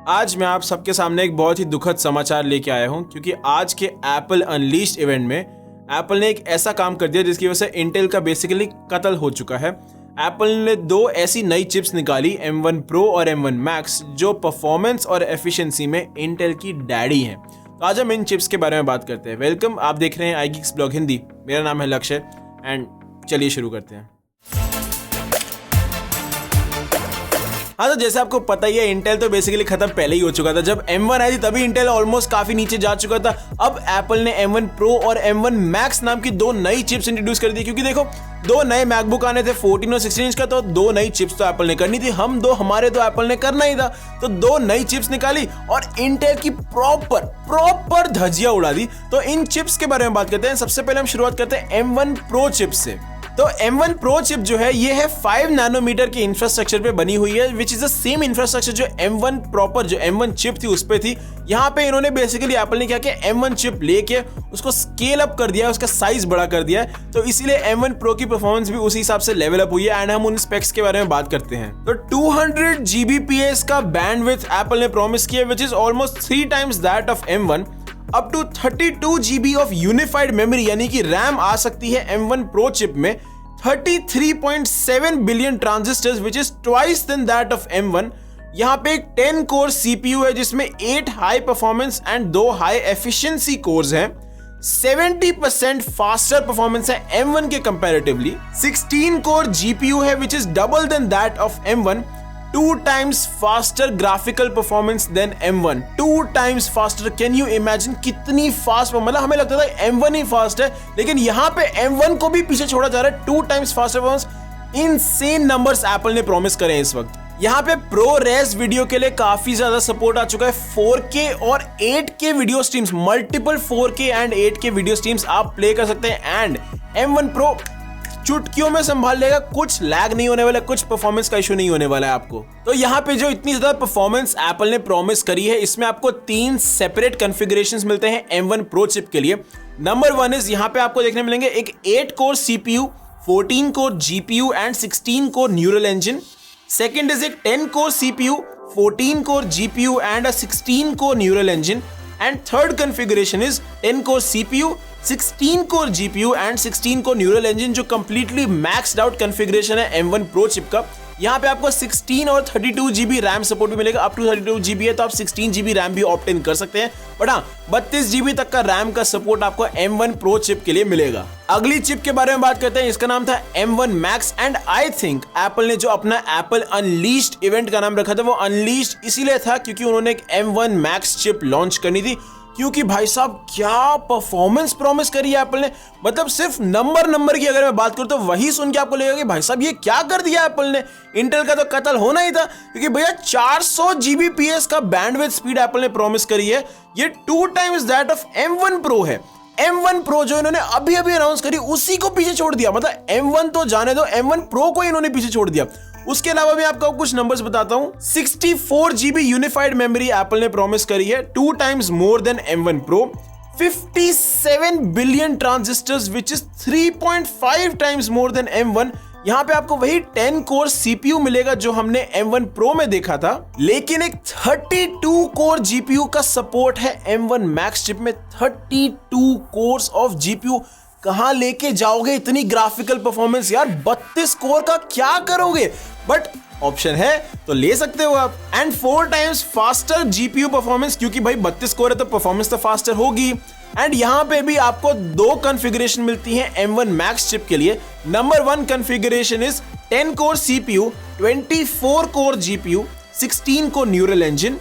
आज मैं आप सबके सामने एक बहुत ही दुखद समाचार लेके आया हूं क्योंकि आज के एप्पल अनलीस्ड इवेंट में एप्पल ने एक ऐसा काम कर दिया जिसकी वजह से इंटेल का बेसिकली कत्ल हो चुका है। एप्पल ने दो ऐसी नई चिप्स निकाली M1 Pro और M1 Max जो परफॉर्मेंस और एफिशिएंसी में इंटेल की डैडी हैं। तो आज हम इन चिप्स के बारे में बात करते हैं। वेलकम, आप देख रहे हैं आई गीक्स ब्लॉग हिंदी। मेरा नाम है लक्ष्य एंड चलिए शुरू करते हैं। हाँ, तो जैसे आपको पता ही है इंटेल तो बेसिकली खत्म पहले ही हो चुका था। जब M1 आई थी तभी इंटेल ऑलमोस्ट काफी नीचे जा चुका था। अब एप्पल ने M1 Pro और M1 Max नाम की दो नई चिप्स इंट्रोड्यूस कर दी क्योंकि देखो दो नए मैकबुक आने थे 14 और 16 इंच का, तो दो नई चिप्स तो एप्पल ने करनी थी। हमारे तो एप्पल ने करना ही था, तो दो नई चिप्स निकाली और इंटेल की प्रॉपर धज्जियां उड़ा दी। तो इन चिप्स के बारे में बात करते हैं। सबसे पहले हम शुरुआत करते हैं M1 Pro चिप से। तो M1 Pro चिप जो है ये है 5 नैनोमीटर के इंफ्रास्ट्रक्चर पे बनी हुई है, which is the same infrastructure जो M1 प्रॉपर जो M1 चिप थी उस पे थी। यहाँ पे इन्होंने बेसिकली एप्पल ने क्या किया, M1 चिप लेके उसको स्केल अप कर दिया, उसका साइज बड़ा कर दिया है। तो इसीलिए M1 Pro की परफॉर्मेंस भी उसी हिसाब से लेवल अप हुई है एंड हम उन स्पेक्स के बारे में बात करते हैं। तो 200 Gbps का बैंडविड्थ एप्पल ने प्रॉमिस किया, which is almost 3 times that of M1। Up to 32 GB of unified memory यानी कि रैम आ सकती है M1 Pro चिप में। 33.7 billion transistors which is twice than that of M1। यहाँ पे एक 10 कोर CPU है जिसमें 8 high performance and 2 high efficiency course हैं। 70% फास्टर परफॉर्मेंस है M1 के कंपैरेटिवली। 16 कोर GPU है which is double than that of M1। 2 times faster graphical performance than M1। 2 times faster। Can you imagine कितनी fast, मतलब हमें लगता था M1 ही fast है लेकिन यहाँ पे M1 को भी पीछे छोड़ा जा रहा है। 2 times faster performance। Insane numbers Apple ने प्रॉमिस करे हैं इस वक्त। यहाँ पे प्रो रेस वीडियो के लिए काफी ज्यादा सपोर्ट आ चुका है। 4K और 8K video streams, multiple 4K and 8K video streams आप प्ले कर सकते हैं एंड M1 Pro चुटकियों में संभाल लेगा। कुछ लैग नहीं होने वाला, कुछ परफॉर्मेंस का इशू नहीं होने वाला है आपको। तो यहाँ पे जो इतनी ज्यादा परफॉर्मेंस एप्पल ने प्रॉमिस करी है इसमें आपको 3 सेपरेट कॉन्फ़िगरेशंस मिलते हैं M1 Pro चिप के लिए। नंबर 1 इज यहाँ पे आपको देखने मिलेंगे एक 8 core CPU, 14 core GPU and 16 core neural engine. Second is एक 10 core CPU, 14 core GPU and a 16 core neural engine. And third configuration is 10 core CPU, 16 core GPU and 16 core neural engine, जो completely maxed out configuration है M1 Pro chip का। यहाँ पे आपको 16 और 32 GB RAM support भी मिलेगा। Up to 32 GB है तो आप 16 GB रैम भी ऑप्ट इन कर सकते हैं, बट हाँ 32 GB तक का रैम का सपोर्ट आपको M1 Pro चिप के लिए मिलेगा। अगली चिप के बारे में बात करते हैं, इसका नाम था M1 Max and I think Apple ने जो अपना एप्पल अनलीस्ड इवेंट का नाम रखा था वो अनलीस्ड इसीलिए था क्योंकि उन्होंने एक M1 Max चिप लॉन्च करनी थी। क्योंकि भाई साहब क्या परफॉर्मेंस प्रॉमिस करी है एप्पल ने, मतलब सिर्फ नंबर की अगर मैं बात करूं तो वही सुन के आपको लगेगा कि भाई साहब ये क्या कर दिया एप्पल ने। इंटेल का तो कत्ल होना ही था क्योंकि भैया 400 Gbps का बैंडविड्थ स्पीड एप्पल ने प्रॉमिस करी है। ये 2 times that of M1 Pro है। M1 Pro जो इन्होंने अभी अनाउंस करी उसी को पीछे छोड़ दिया, मतलब M1 तो जाने दो, M1 Pro को इन्होंने पीछे छोड़ दिया। उसके अलावा मैं आपको कुछ नंबर्स बताता हूं। 64 GB यूनिफाइड मेमोरी एप्पल ने प्रॉमिस करी है, 2 times more than M1 Pro। 57 billion transistors which is 3.5 times more than M1। यहाँ पे आपको वही 10 कोर CPU मिलेगा जो हमने M1 Pro में देखा था, लेकिन एक 32 कोर GPU का सपोर्ट है M1 Max चिप में। 32 कोर्स ऑफ GPU कहां लेके जाओगे इतनी ग्राफिकल परफॉर्मेंस यार, 32 कोर का क्या करोगे, बट ऑप्शन है तो ले सकते हो आप। And 4 times faster GPU performance, क्योंकि भाई 32 कोर है तो परफॉर्मेंस तो फास्टर होगी। एंड यहां पे भी आपको 2 कॉन्फ़िगरेशन मिलती हैं M1 Max चिप के लिए। Number 1 configuration is 10 core CPU, 24 core GPU, 16 core neural engine.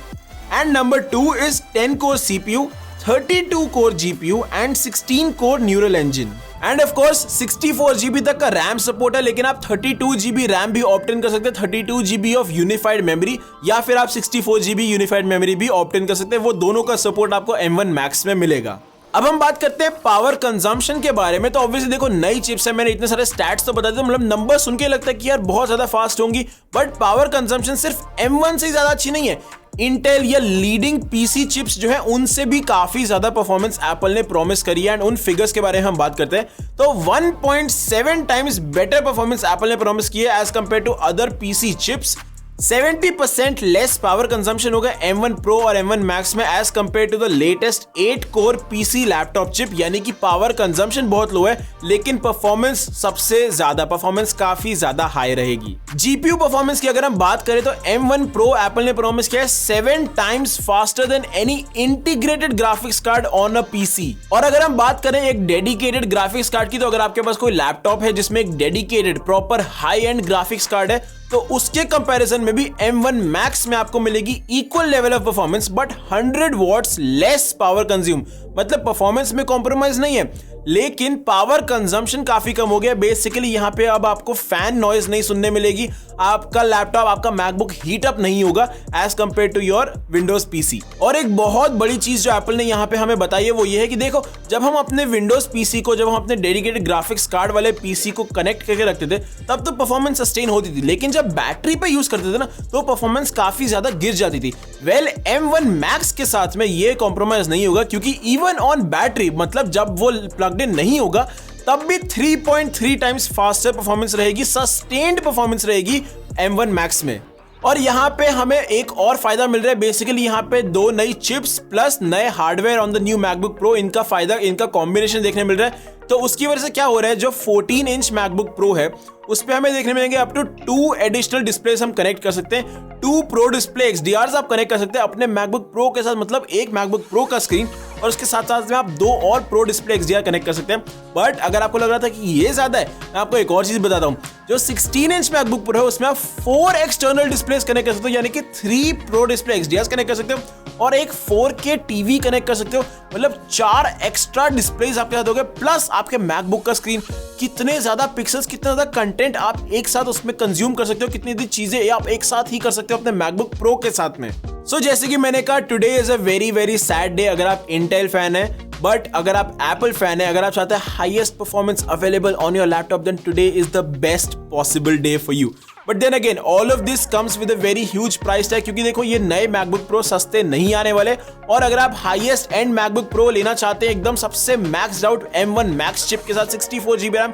And number 2 is 10 core CPU, 32 core GPU and 16 core neural engine. End of course 64 GB तक का रैम सपोर्ट है, लेकिन आप 32 GB RAM भी opt इन कर सकते हैं, 32 GB ऑफ यूनिफाइड मेमोरी, या फिर आप 64 GB यूनिफाइड मेमोरी भी ऑप्ट इन कर सकते हैं। वो दोनों का सपोर्ट आपको M1 Max में मिलेगा। अब हम बात करते हैं पावर कंजम्पशन के बारे में। तो ऑब्वियसली देखो नई चिप्स है, मैंने इतने सारे स्टैट्स तो बता दिए, मतलब नंबर सुन के लगता है कि यार बहुत ज्यादा फास्ट होंगी, बट पावर कंजम्पशन सिर्फ M1 से ज्यादा अच्छी नहीं है। इंटेल या लीडिंग पीसी चिप्स जो है उनसे भी काफी ज्यादा परफॉर्मेंस एप्पल ने प्रॉमिस करी है एंड उन फिगर्स के बारे में हम बात करते हैं तो 1.7 टाइम्स बेटर परफॉर्मेंस एप्पल ने प्रॉमिस की है as compare to other PC chips. 70% less power consumption होगा M1 Pro और M1 Max में as compare to the latest 8 core PC laptop chip, यानी कि पावर कंजम्पशन बहुत लो है लेकिन परफॉर्मेंस सबसे ज्यादा, परफॉर्मेंस काफी ज्यादा हाई रहेगी। जीपीयू परफॉर्मेंस की अगर हम बात करें तो M1 Pro एप्पल ने प्रॉमिस किया है 7 times faster than any integrated graphics card on a PC. और अगर हम बात करें एक डेडिकेटेड ग्राफिक्स कार्ड की, तो अगर आपके पास कोई लैपटॉप है जिसमें एक dedicated proper high and graphics card है, तो उसके कंपैरिजन में भी M1 Max में आपको मिलेगी equal level of performance but 100 watts less power consume. मतलब परफॉर्मेंस में कॉम्प्रोमाइज नहीं है लेकिन पावर कंजम्पशन काफी कम हो गया। बेसिकली यहाँ पे अब आपको फैन नॉइज नहीं सुनने मिलेगी, आपका लैपटॉप, आपका मैकबुक हीट अप नहीं होगा as compare to your Windows PC. और एक बहुत बड़ी चीज जो एप्पल ने यहाँ पे हमें बताई है वो ये है कि देखो, जब हम अपने विंडोज पीसी को, जब हम अपने डेडिकेटेड ग्राफिक्स कार्ड वाले पीसी को कनेक्ट करके रखते थे तब तो परफॉर्मेंस सस्टेन होती थी, लेकिन जब बैटरी पे यूज करते थे ना तो परफॉर्मेंस काफी ज्यादा गिर जाती थी। वेल M1 Max के साथ में ये कॉम्प्रोमाइज नहीं होगा, क्योंकि इवन ऑन बैटरी, मतलब जब वो प्लग्ड इन नहीं होगा तब भी 3.3 टाइम्स फास्टर परफॉर्मेंस रहेगी, सस्टेन्ड परफॉर्मेंस रहेगी M1 Max में। और यहाँ पे हमें एक और फायदा मिल रहा है, बेसिकली यहाँ पे 2 नई चिप्स प्लस नए hardware on the new MacBook pro, इनका फायदा, इनका कॉम्बिनेशन देखने मिल रहा है। तो उसकी वजह से क्या हो रहा है, जो 14 इंच मैकबुक प्रो है उस पे हमें देखने मिलेंगे अप टू 2 एडिशनल डिस्प्लेस हम कनेक्ट कर सकते हैं। 2 प्रो डिस्प्ले XDRs आप कनेक्ट कर सकते हैं अपने मैकबुक प्रो के साथ, मतलब एक मैकबुक प्रो का स्क्रीन और उसके साथ साथ में आप 2 और प्रो डिस्प्ले XDR कनेक्ट कर सकते हैं। बट अगर आपको लग रहा था कि ये ज्यादा है, मैं आपको एक और चीज बताता हूँ, जो 16 इंच मैकबुक प्रो है उसमें आप 4 एक्सटर्नल डिस्प्लेस कनेक्ट कर सकते हो, यानी कि 3 प्रो डिस्प्ले XDRs कनेक्ट कर सकते हो और एक 4K टीवी कनेक्ट कर सकते हो। मतलब 4 एक्स्ट्रा डिस्प्लेस आपके साथ हो गए, प्लस आपके मैकबुक का स्क्रीन। कितने ज्यादा पिक्सल्स, कितना ज्यादा कंटेंट आप एक साथ उसमें कंज्यूम कर सकते हो, कितनी दी चीजें आप एक साथ ही कर सकते हो अपने मैकबुक प्रो के साथ में। सो जैसे कि मैंने कहा, today is a very very sad day अगर आप इंटेल फैन है, बट अगर आप एप्पल फैन है, अगर आप चाहते हैं highest performance available on your laptop, then today is the best possible day for you. But then again, all of this comes with a very huge price tag, क्योंकि देखो ये नए मैकबुक प्रो सस्ते नहीं आने वाले। और अगर आप हाईएस्ट एंड मैकबुक प्रो लेना चाहते हैं एकदम सबसे maxed out M1 Max chip के साथ 64 GB रैम,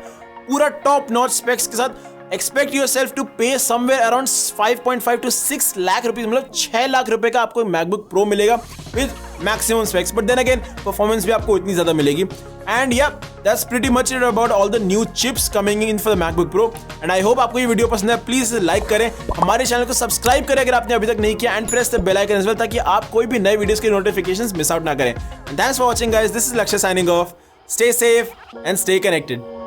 पूरा टॉप नॉच स्पेक्स के साथ, expect yourself to pay somewhere around 5.5 to 6 lakh rupees, मतलब 6 लाख रुपए का आपको मैकबुक प्रो मिलेगा with maximum specs. But then again performance भी आपको इतनी ज्यादा मिलेगी। एंड या that's pretty much it about all the new chips coming in for the MacBook Pro. And I hope आपको ये वीडियो पसंद है। प्लीज लाइक करें, हमारे चैनल को सब्सक्राइब करें अगर आपने अभी तक नहीं किया, and press the bell icon as well, ताकि आप कोई भी नए वीडियोस के नोटिफिकेशंस मिस आउट ना करें। Thanks for watching guys, this is Lakshya signing off. Stay safe and stay connected.